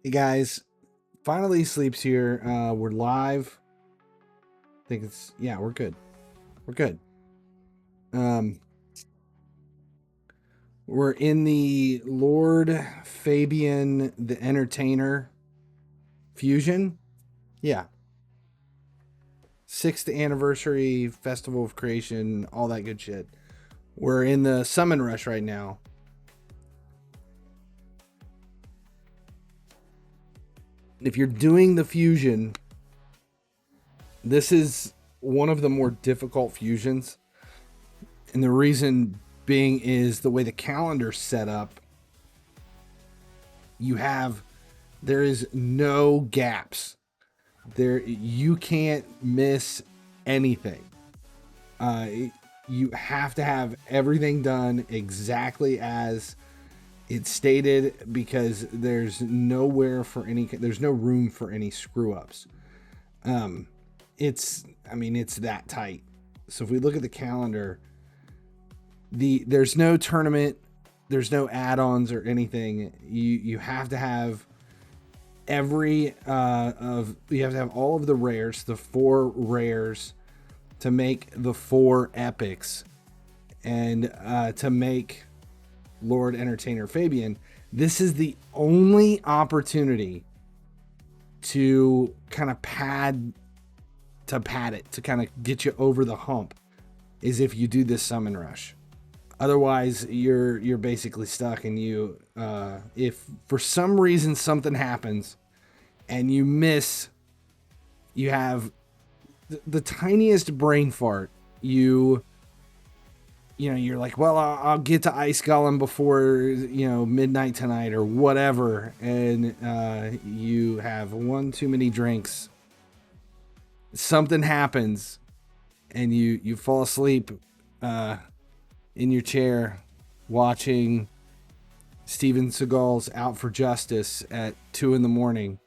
Hey guys, finally sleeps here. We're live. I think it's we're good. We're good. We're in the Lord Fabian the Entertainer fusion. Yeah. 6th anniversary festival of creation, all that good shit. We're in the summon rush right now. If you're doing the fusion, this is one of the more difficult fusions. And the reason being is the way the calendar's set up. There is no gaps. You can't miss anything. You have to have everything done exactly as it's stated, because there's no room for any screw ups. It's that tight. So if we look at the calendar, there's no tournament, there's no add-ons or anything. You have to have you have to have all of the rares, the 4 rares, to make the 4 epics, and to make Lord Entertainer Fabian. This is the only opportunity to kind of pad it, to kind of get you over the hump, is if you do this summon rush. Otherwise, you're basically stuck, and if for some reason something happens and you miss, you have the tiniest brain fart, you're like, well, I'll get to Ice Golem before midnight tonight or whatever, and you have one too many drinks. Something happens, and you fall asleep in your chair watching Steven Seagal's Out for Justice at 2 a.m.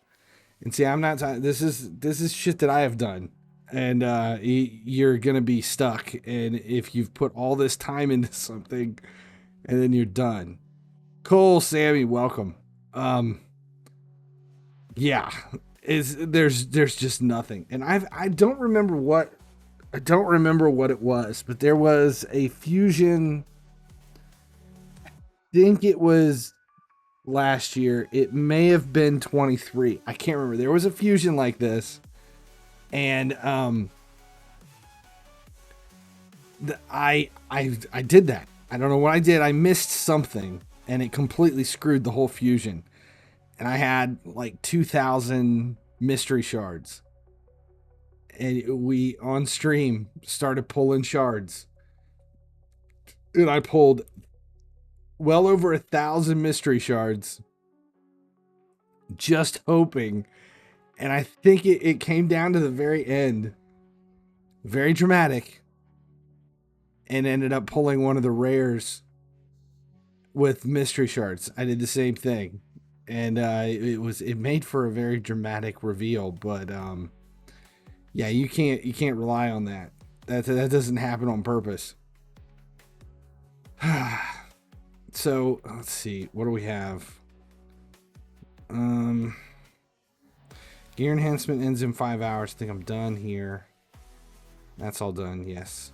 And see, I'm not. This is shit that I have done. And you're gonna be stuck, and if you've put all this time into something and then you're done. Cole, Sammy, welcome. There's just nothing, and I don't remember what it was, but there was a fusion. I think it was last year. It may have been 23. I can't remember. There was a fusion like this. And I did that. I don't know what I did. I missed something, and it completely screwed the whole fusion. And I had like 2,000 mystery shards. And we, on stream, started pulling shards. And I pulled well over 1,000 mystery shards, just hoping. And I think it came down to the very end. Very dramatic. And ended up pulling one of the rares with mystery shards. I did the same thing. And it made for a very dramatic reveal. But you can't rely on that. That doesn't happen on purpose. So let's see. What do we have? Gear enhancement ends in 5 hours. I think I'm done here. That's all done, yes.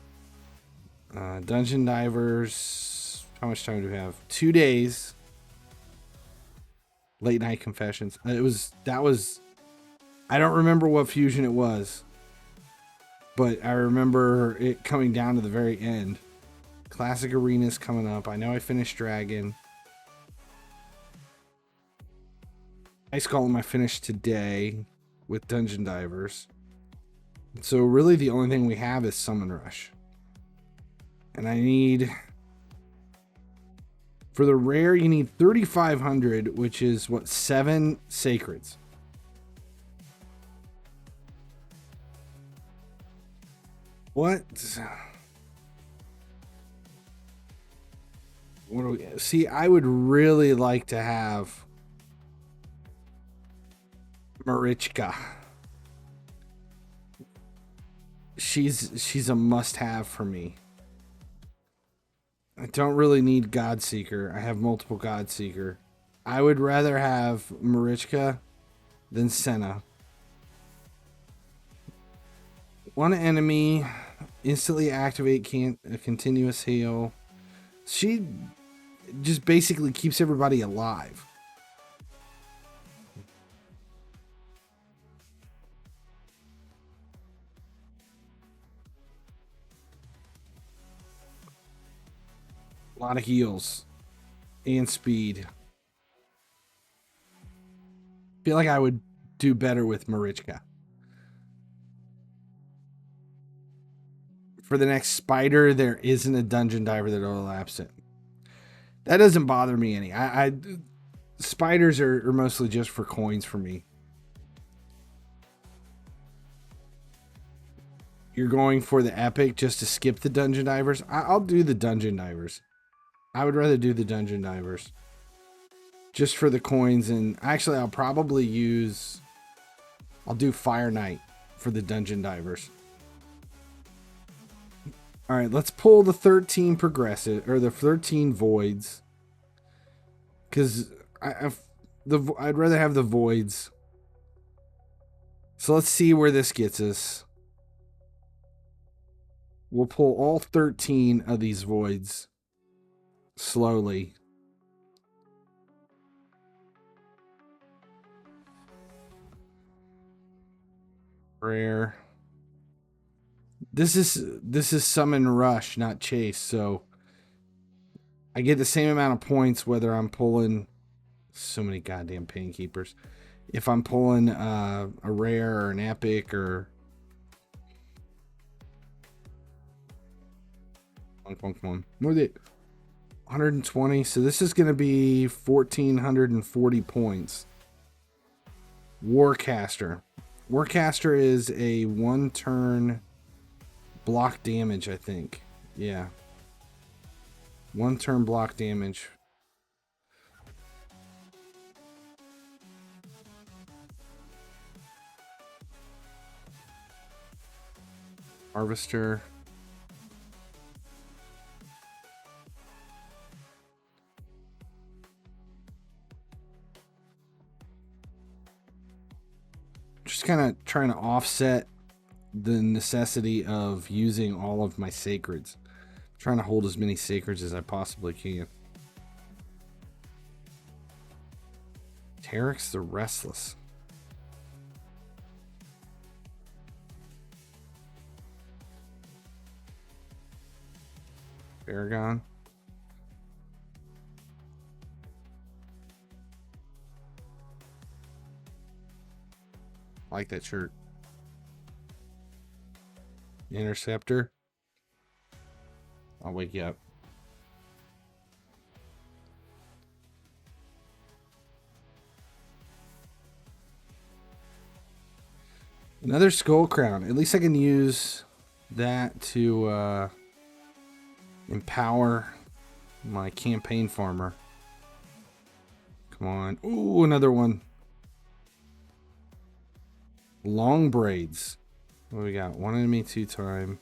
Dungeon divers. How much time do we have? 2 days. Late night confessions. I don't remember what fusion it was, but I remember it coming down to the very end. Classic arenas coming up. I know I finished Dragon. Ice Golem I finished today with Dungeon Divers. So really the only thing we have is Summon Rush. And I need... For the rare, you need 3,500, which is, 7 Sacreds. What do we... See, I would really like to have Marichka. She's a must-have for me. I don't really need Godseeker. I have multiple Godseeker. I would rather have Marichka than Senna. One enemy instantly activate a continuous heal. She just basically keeps everybody alive. A lot of heals and speed. Feel like I would do better with Marichka. For the next spider, there isn't a dungeon diver that overlaps it. That doesn't bother me any. Spiders are mostly just for coins for me. You're going for the epic just to skip the dungeon divers? I'll do the dungeon divers. I would rather do the dungeon divers. Just for the coins, and actually I'll probably I'll do Fire Knight for the dungeon divers. Alright, let's pull the 13 progressive, or the 13 voids. Because I'd rather have the voids. So let's see where this gets us. We'll pull all 13 of these voids slowly. Rare. This is summon rush, not chase, so I get the same amount of points whether I'm pulling so many goddamn pain keepers. If I'm pulling a rare or an epic or come on. More than 120, so this is gonna be 1440 points. Warcaster. Warcaster is a 1-turn block damage, I think. Yeah. 1-turn block damage. Harvester. Just kind of trying to offset the necessity of using all of my sacreds. I'm trying to hold as many sacreds as I possibly can. Terex the Restless. Paragon. I like that shirt. Interceptor. I'll wake you up. Another skull crown. At least I can use that to empower my campaign farmer. Come on. Ooh, another one. Long braids. What do we got? One enemy, 2 time.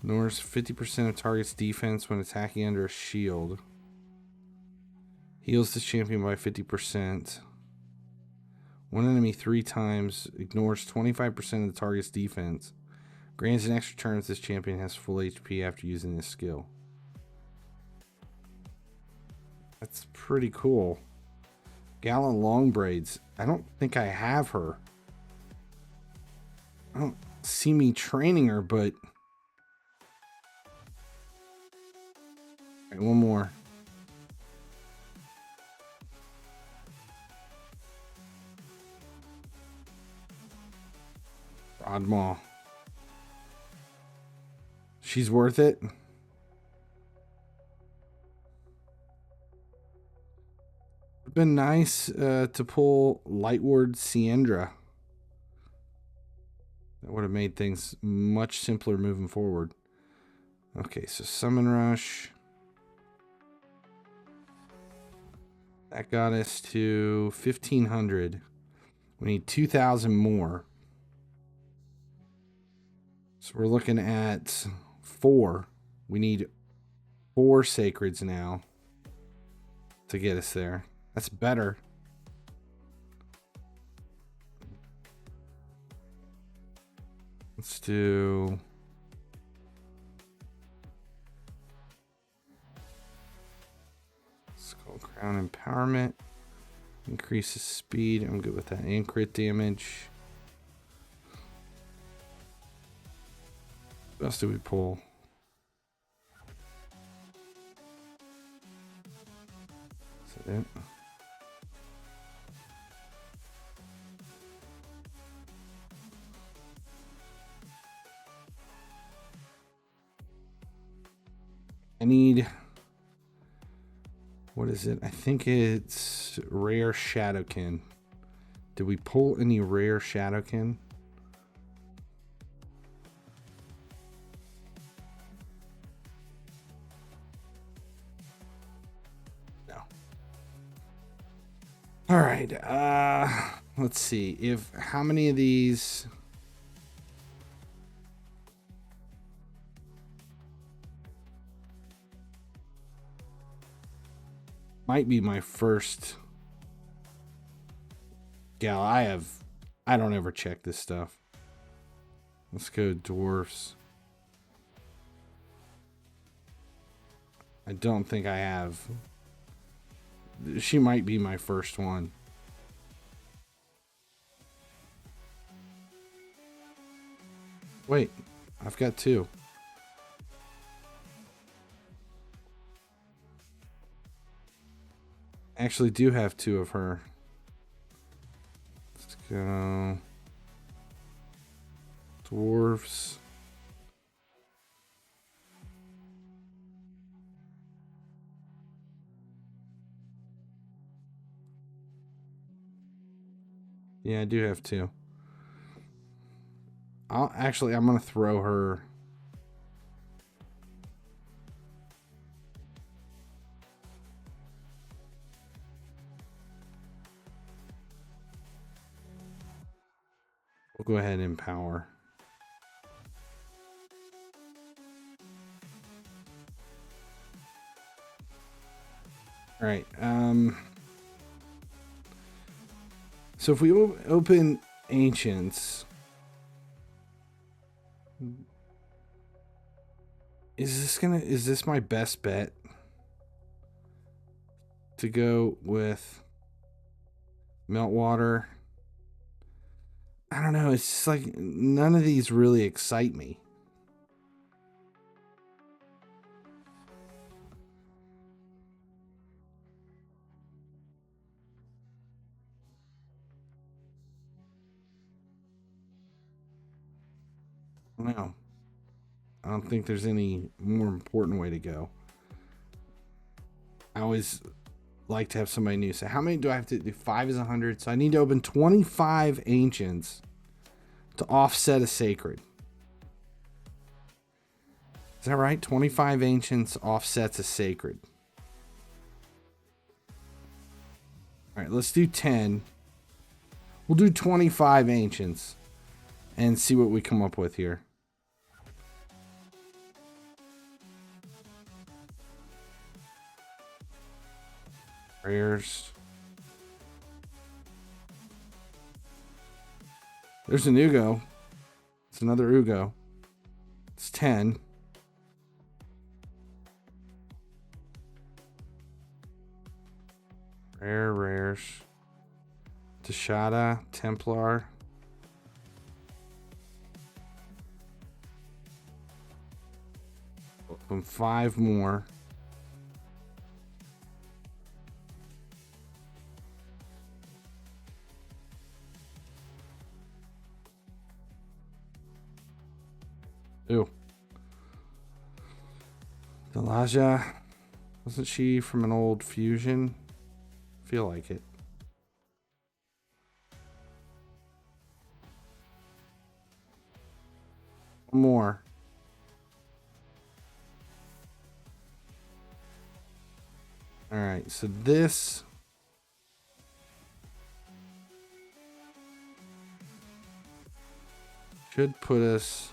Ignores 50% of target's defense when attacking under a shield. Heals the champion by 50%. One enemy 3 times. Ignores 25% of the target's defense. Grants an extra turn if this champion has full HP after using this skill. That's pretty cool. Gallant long braids. I don't think I have her. I don't see me training her, but... Alright, one more. Broadmaw. She's worth it. It'd been nice to pull Lightward Siendra. That would have made things much simpler moving forward. Okay, so Summon Rush. That got us to 1,500. We need 2,000 more. So we're looking at 4. We need 4 sacreds now to get us there. That's better. Let's do Skull Crown Empowerment. Increases speed. I'm good with that. And crit damage. What else do we pull? Is that it? I need, what is it? I think it's rare Shadowkin. Did we pull any rare Shadowkin? No. All right. Let's see if how many of these. Might be my first gal. I don't ever check this stuff. Let's go dwarfs. I don't think I have. She might be my first one. Wait, I've got two. Actually do have two of her. Let's go dwarfs. Yeah, I do have two. I'm gonna throw her. We'll go ahead and empower. All right. So if we open Ancients, is this my best bet to go with Meltwater? I don't know. It's just like none of these really excite me. No, I don't think there's any more important way to go. I always like to have somebody new. So how many do I have to do? 5 is 100. So I need to open 25 Ancients to offset a Sacred. Is that right? 25 Ancients offsets a Sacred. All right, let's do 10. We'll do 25 Ancients and see what we come up with here. Rares. There's an Ugo. It's another Ugo. It's 10. Rares. Tashada, Templar. Open 5 more. Ooh. Delaja. Wasn't she from an old fusion? Feel like it. One more. All right, so this should put us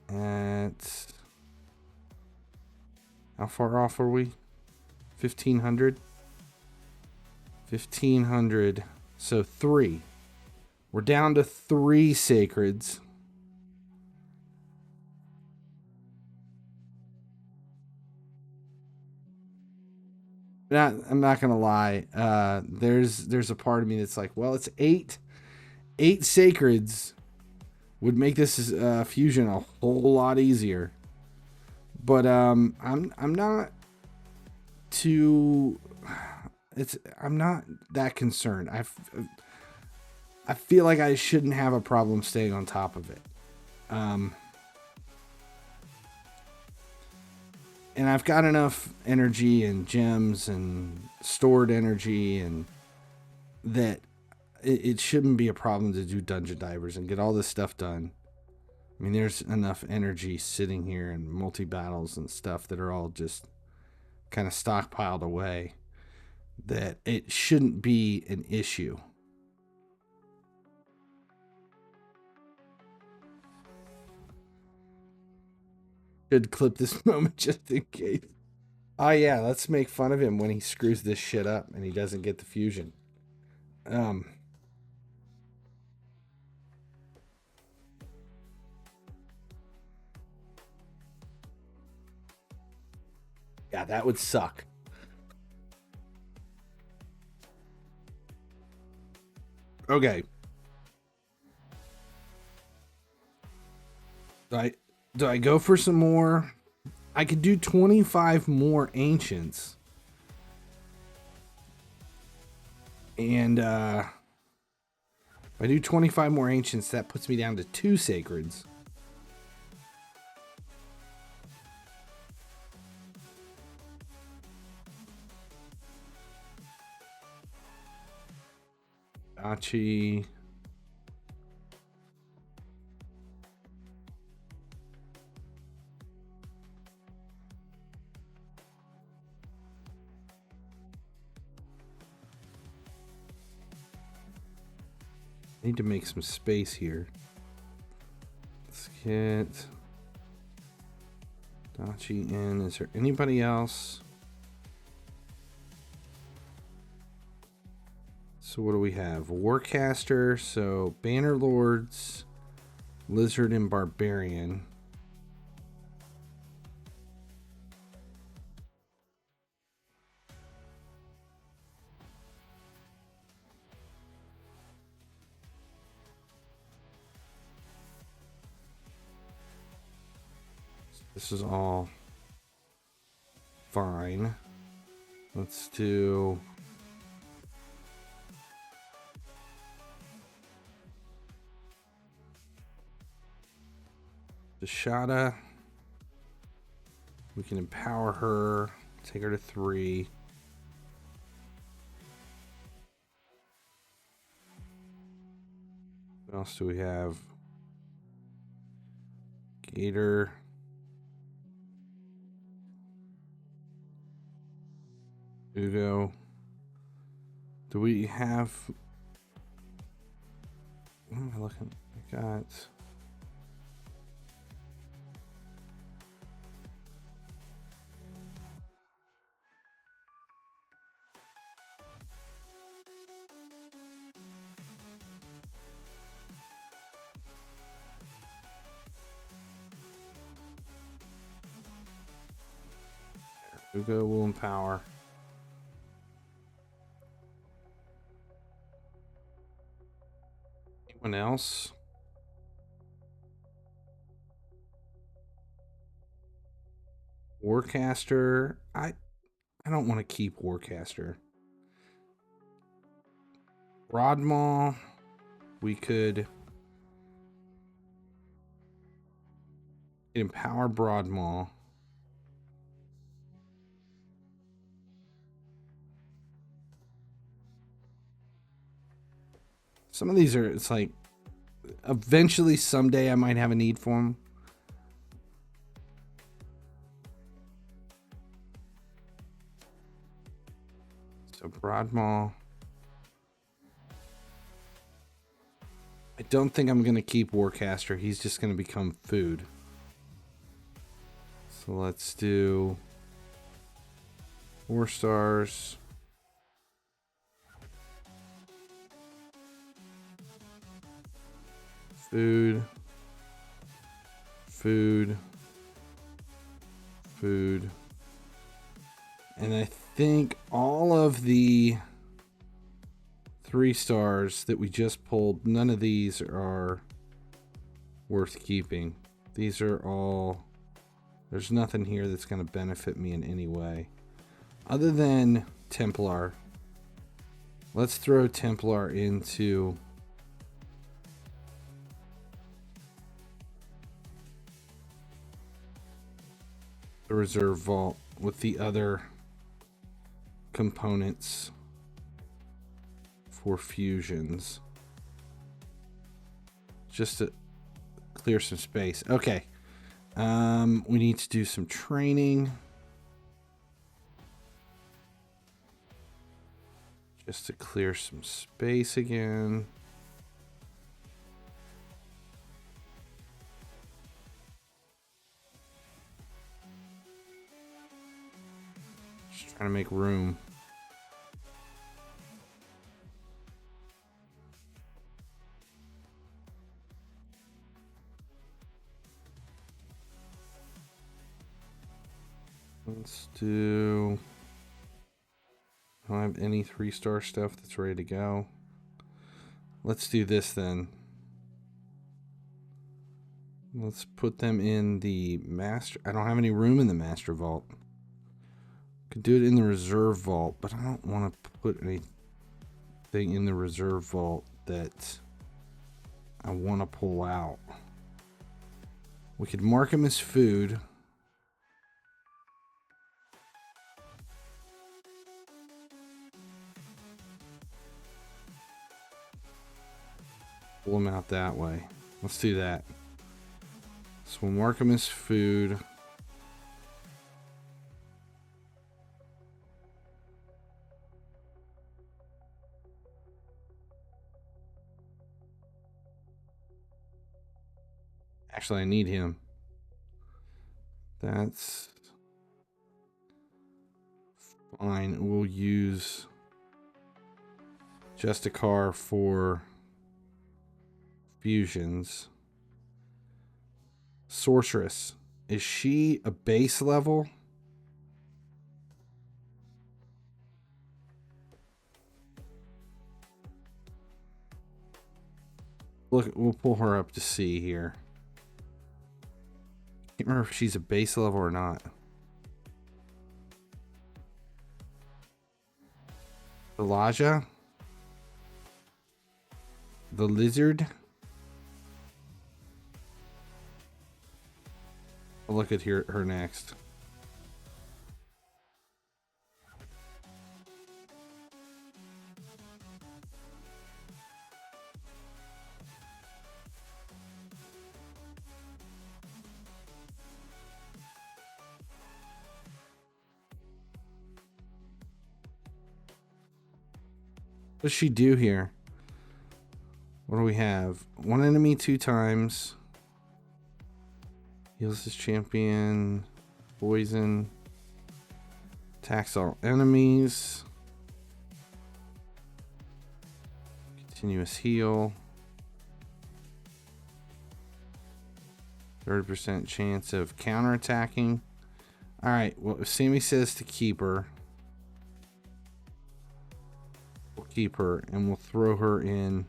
at, how far off are we? 1,500. 1,500. So 3. We're down to 3 sacreds. I'm not gonna lie. There's a part of me that's like, well, it's 8 sacreds would make this fusion a whole lot easier. But I'm not too. I'm not that concerned. I feel like I shouldn't have a problem staying on top of it. And I've got enough energy and gems and stored energy, and that it shouldn't be a problem to do dungeon divers and get all this stuff done. I mean, there's enough energy sitting here and multi-battles and stuff that are all just kind of stockpiled away that it shouldn't be an issue. Should clip this moment just in case. Oh yeah, let's make fun of him when he screws this shit up and he doesn't get the fusion. Yeah, that would suck. Okay. Do I go for some more? I could do 25 more ancients. And if I do 25 more ancients, that puts me down to 2 sacreds. Achi. Need to make some space here. Let's get Dachi in. Is there anybody else? So what do we have? Warcaster, so Banner Lords, Lizard, and Barbarian. This is all fine. Let's do Deshada. We can empower her, take her to 3. What else do we have? Gator. Ugo. Do we have... What am I looking? I got... Ugo will empower. Anyone else? Warcaster. I don't want to keep Warcaster. Broadmaw. We could empower Broadmaw. Some of these are, it's like, eventually someday I might have a need for them. So Broadmaw. I don't think I'm going to keep Warcaster. He's just going to become food. So let's do 4 stars. Food. Food. Food. And I think all of the 3 stars that we just pulled, none of these are worth keeping. These are all, there's nothing here that's going to benefit me in any way. Other than Templar. Let's throw Templar into the reserve vault with the other components for fusions, just to clear some space. Okay, we need to do some training just to clear some space again. Just trying to make room. Let's do, I don't have any 3-star stuff that's ready to go. Let's do this then. Let's put them in the master. I don't have any room in the master vault. Could do it in the reserve vault, but I don't want to put anything in the reserve vault that I want to pull out. We could mark them as food. Pull them out that way. Let's do that. So we'll mark them as food. Actually, I need him. That's fine. We'll use just a car for fusions. Sorceress. Is she a base level? Look, we'll pull her up to see here. Can't remember if she's a base level or not. Elijah? The lizard? I'll look at her next. What does she do here? What do we have? 1 enemy 2 times. Heals his champion. Poison. Attacks all enemies. Continuous heal. 30% chance of counterattacking. Alright, well, if Sammy says to keep her, we'll keep her and we'll throw her in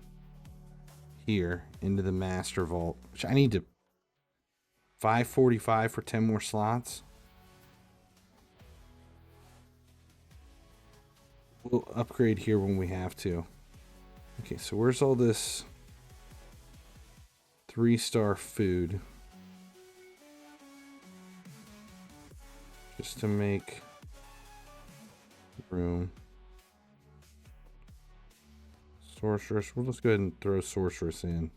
here into the master vault, which I need to 545 for 10 more slots. We'll upgrade here when we have to. Okay, so where's all this 3-star food? Just to make room. Sorceress. We'll just go ahead and throw Sorceress in.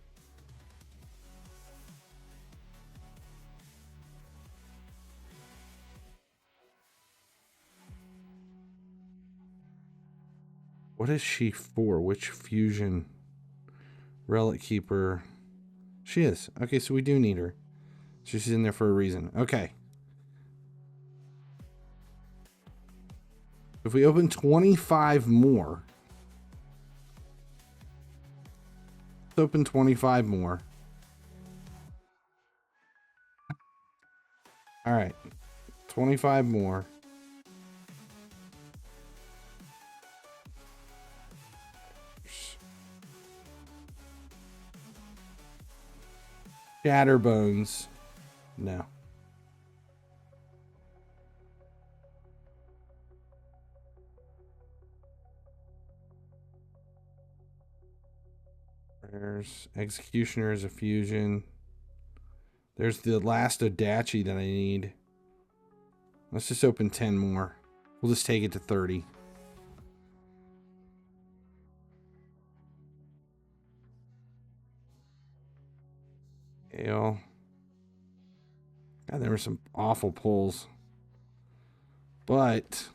What is she for? Which fusion? Relic Keeper. She is. Okay, so we do need her. So she's in there for a reason. Okay. If we open 25 more, let's open 25 more. All right, 25 more. Shatterbones. No. There's Executioner is a fusion. There's the last Odachi that I need. Let's just open 10 more. We'll just take it to 30. Ale. God, there were some awful pulls. But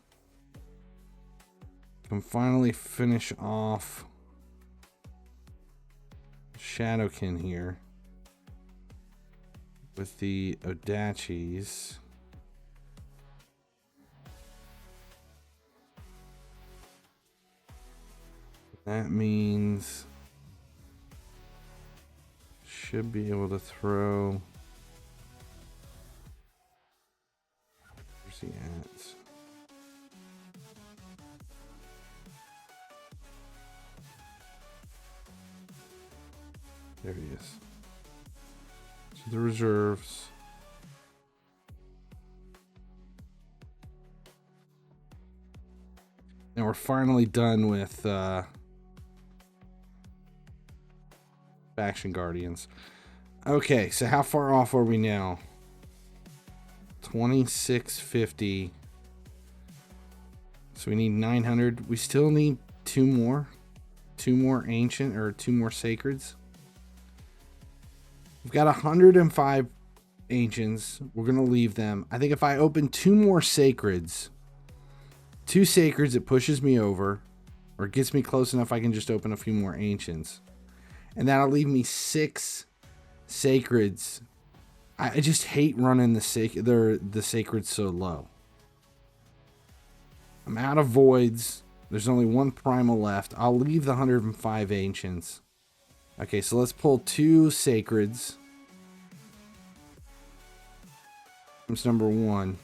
I can finally finish off Shadowkin here with the Odachis. That means should be able to throw. Where's he at? There he is. So the reserves. And we're finally done with Faction Guardians. Okay, so how far off are we now? 2650. So we need 900. We still need two more ancient or two more sacreds. We've got 105 ancients. We're gonna leave them. I think if I open two more sacreds, it pushes me over, or gets me close enough I can just open a few more ancients, and that'll leave me 6 sacreds. I just hate running the sacreds so low. I'm out of voids. There's only one primal left. I'll leave the 105 ancients. Okay, so let's pull 2 sacreds. Here's number 1.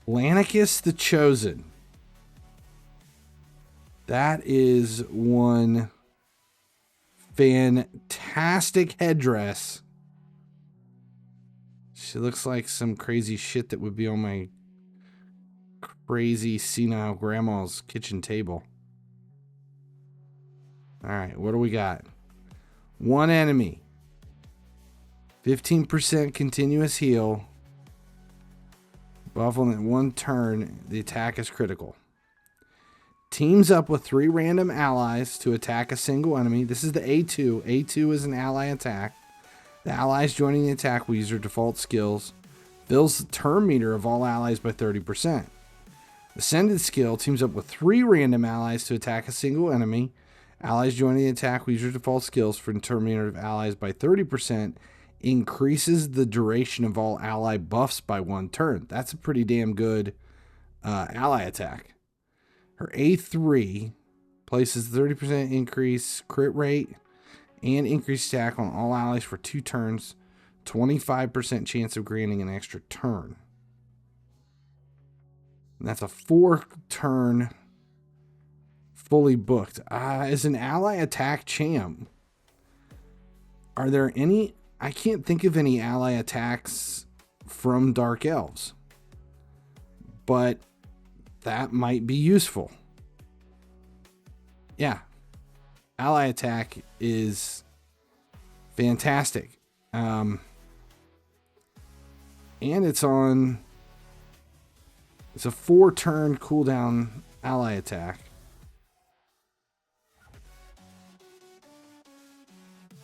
Lanicus the Chosen. That is one fantastic headdress. She looks like some crazy shit that would be on my crazy senile grandma's kitchen table. Alright, what do we got? 1 enemy. 15% continuous heal. Buff on 1 turn, the attack is critical. Teams up with 3 random allies to attack a single enemy. This is the A2. A2 is an ally attack. The allies joining the attack will use their default skills. Fills the turn meter of all allies by 30%. Ascended skill teams up with 3 random allies to attack a single enemy. Allies joining the attack will use their default skills for the turn meter of allies by 30%. Increases the duration of all ally buffs by 1 turn. That's a pretty damn good ally attack. Her A3 places 30% increase crit rate and increased attack on all allies for 2 turns. 25% chance of granting an extra turn. And that's a 4-turn fully booked. As an ally attack champ, are there any... I can't think of any ally attacks from Dark Elves, but that might be useful. Yeah, ally attack is fantastic, and it's a 4-turn cooldown ally attack.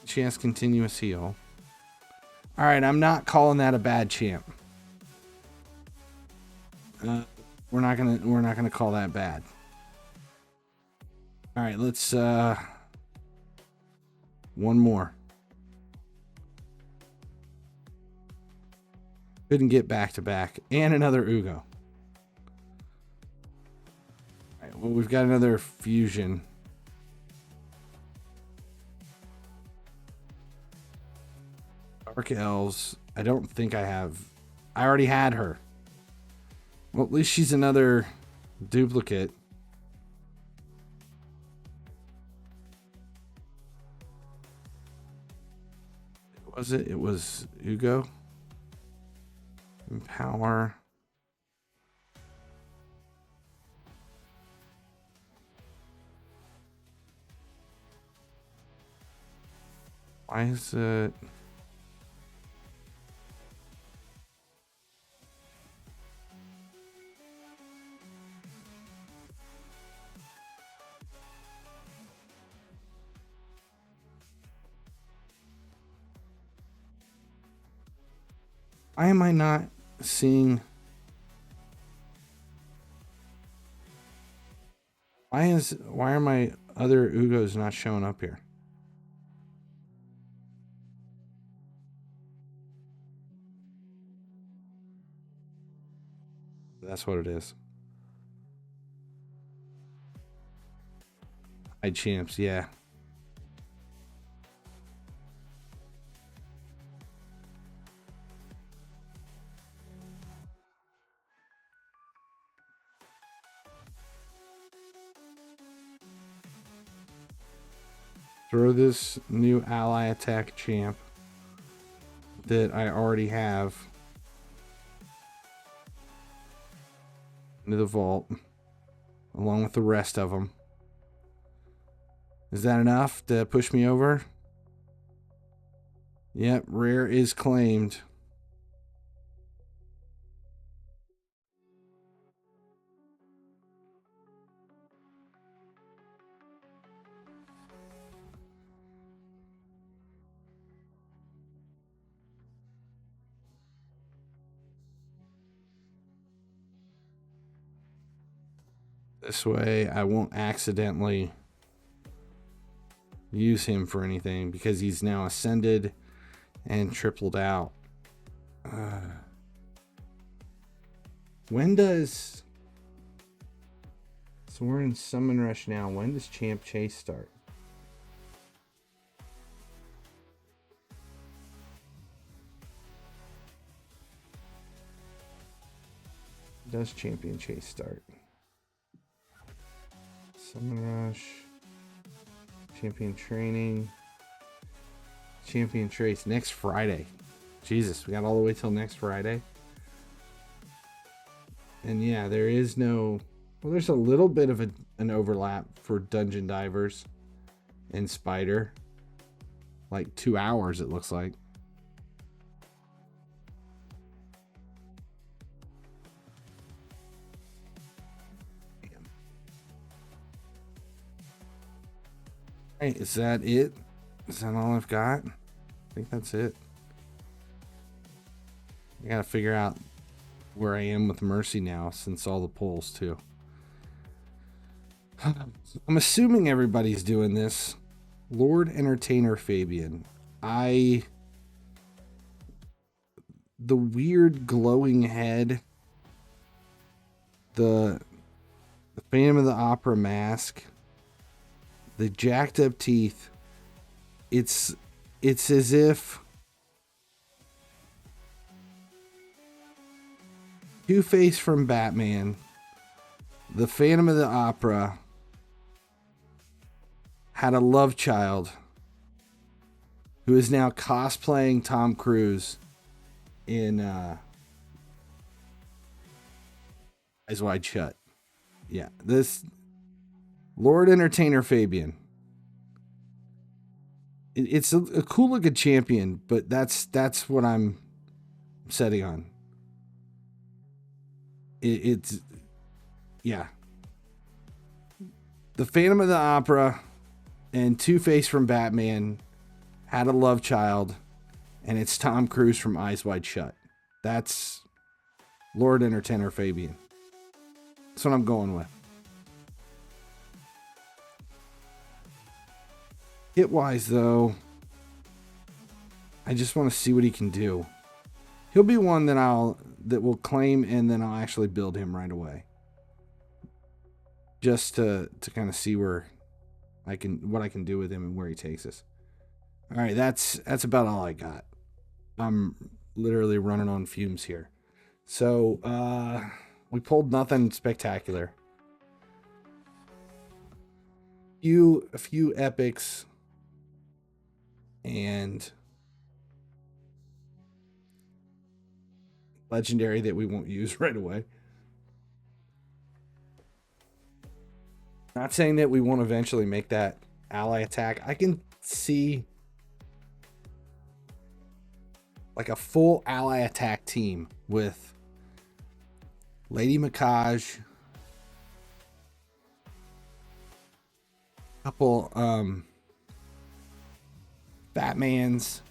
She has continuous heal. All right, I'm not calling that a bad champ. We're not gonna call that bad. All right, let's 1 more. Couldn't get back to back. And another Ugo. Alright, well, we've got another fusion. Dark Elves. I don't think I have. I already had her. Well, at least she's another duplicate. Was it? It was Ugo. Empower. Why is it? Why am I not seeing? Why are my other Ugos not showing up here? That's what it is. Champs, yeah. Throw this new ally attack champ that I already have into the vault, along with the rest of them. Is that enough to push me over? Yep, rare is claimed. This way I won't accidentally use him for anything because he's now ascended and tripled out. When does... So we're in Summon Rush now. When does Champ Chase start? Does Champion Chase start? Summon Rush, Champion Training, Champion Trace next Friday. Jesus, we got all the way till next Friday. And yeah, there is no... Well, there's a little bit of an overlap for Dungeon Divers and Spider. Like 2 hours, it looks like. Hey, is that it? Is that all I've got? I think that's it. I gotta figure out where I am with Mercy now, since all the polls too. I'm assuming everybody's doing this. Lord Entertainer Fabian. The weird glowing head. The Phantom of the Opera mask. The jacked up teeth. It's as if Two-Face from Batman, the Phantom of the Opera, had a love child who is now cosplaying Tom Cruise in Eyes Wide Shut. Yeah, this Lord Entertainer Fabian. It's a cool looking champion, but that's what I'm setting on. It's yeah. The Phantom of the Opera and Two-Face from Batman had a love child, and it's Tom Cruise from Eyes Wide Shut. That's Lord Entertainer Fabian. That's what I'm going with. Hit-wise, though, I just want to see what he can do. He'll be one that will claim, and then I'll actually build him right away. Just to kind of see where what I can do with him and where he takes us. All right, that's about all I got. I'm literally running on fumes here. So we pulled nothing spectacular. A few epics and legendary that we won't use right away. Not saying that we won't eventually make that ally attack. I can see like a full ally attack team with Lady Makaj, couple Batmans,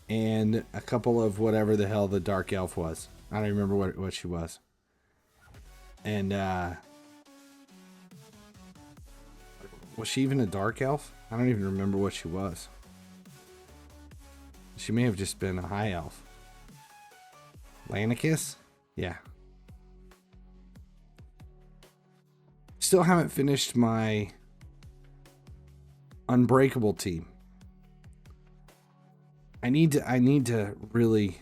and a couple of whatever the hell the dark elf was. I don't remember what she was. And was she even a dark elf? I don't even remember what she was. She may have just been a high elf. Lanicus? Yeah. Still haven't finished my Unbreakable team. I need to really...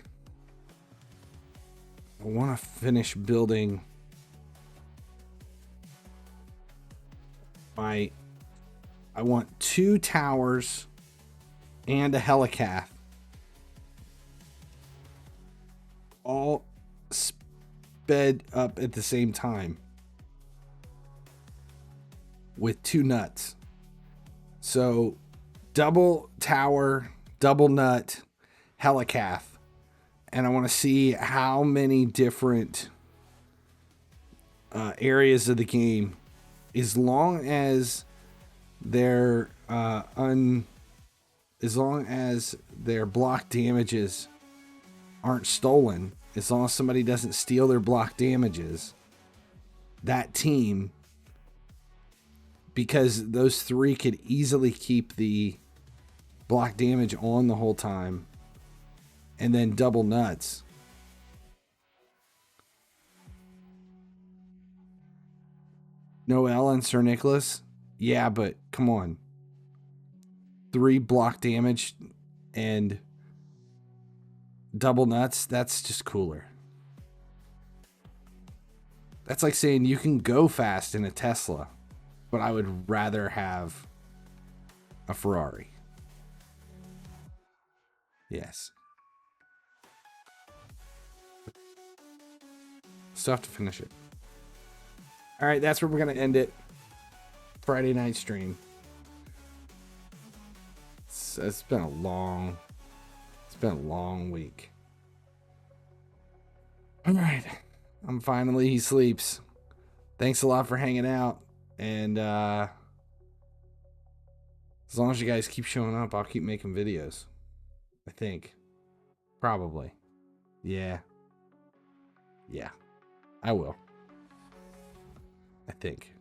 I want to finish building my... I want 2 towers and a helicath. All sped up at the same time. With 2 nuts. So, double tower, double nut, helicath. And I want to see how many different areas of the game, as long as their block damages aren't stolen, as long as somebody doesn't steal their block damages, that team, because those 3 could easily keep the block damage on the whole time, and then double nuts. Noel and Sir Nicholas? Yeah, but come on. 3 block damage and double nuts, that's just cooler. That's like saying you can go fast in a Tesla, but I would rather have a Ferrari. Yes. Still have to finish it. All right, that's where we're going to end it. Friday night stream. It's been a long week. All right. I'm finally he sleeps. Thanks a lot for hanging out. And as long as you guys keep showing up, I'll keep making videos. I think. Probably. Yeah. I will. I think.